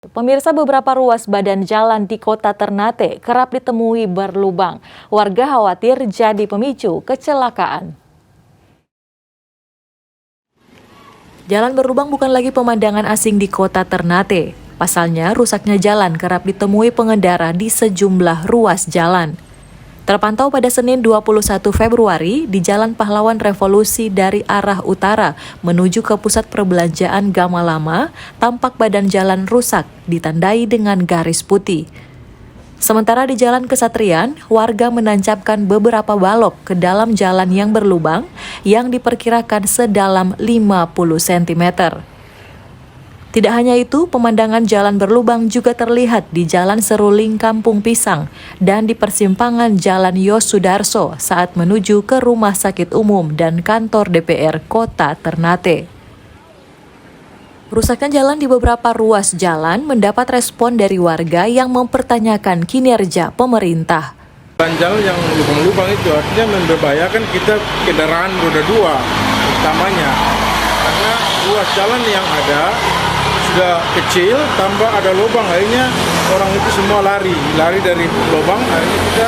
Pemirsa, beberapa ruas badan jalan di kota Ternate kerap ditemui berlubang. Warga khawatir jadi pemicu kecelakaan. Jalan berlubang bukan lagi pemandangan asing di kota Ternate. Pasalnya, rusaknya jalan kerap ditemui pengendara di sejumlah ruas jalan. Terpantau pada Senin 21 Februari di Jalan Pahlawan Revolusi dari arah utara menuju ke pusat perbelanjaan Gama Lama, tampak badan jalan rusak ditandai dengan garis putih. Sementara di Jalan Kesatrian, warga menancapkan beberapa balok ke dalam jalan yang berlubang yang diperkirakan sedalam 50 cm. Tidak hanya itu, pemandangan jalan berlubang juga terlihat di Jalan Seruling Kampung Pisang dan di persimpangan Jalan Yosudarso saat menuju ke Rumah Sakit Umum dan Kantor DPR Kota Ternate. Rusaknya jalan di beberapa ruas jalan mendapat respon dari warga yang mempertanyakan kinerja pemerintah. Jalan yang lubang-lubang itu artinya membahayakan kita kendaraan roda 2 utamanya, karena ruas jalan yang ada sudah kecil, tambah ada lubang, akhirnya orang itu semua lari dari lubang, akhirnya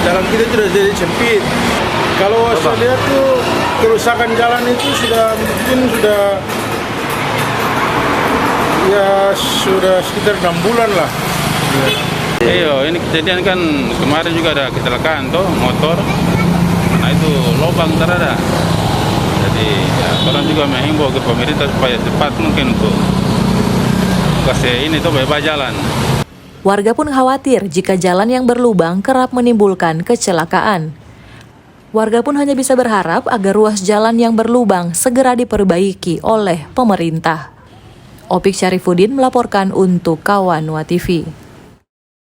jalan kita sudah jadi sempit. Kalau saya lihat tuh kerusakan jalan itu mungkin sudah sekitar 6 bulan lah. Iya, ini kejadian kan kemarin juga ada kecelakaan tuh motor, nah itu lubang terada. Jadi orang juga menghimbau ke pemerintah supaya cepat mungkin untuk kasih ini tuh bebas jalan. Warga pun khawatir jika jalan yang berlubang kerap menimbulkan kecelakaan. Warga pun hanya bisa berharap agar ruas jalan yang berlubang segera diperbaiki oleh pemerintah. Opik Syarifuddin melaporkan untuk Kawanua TV.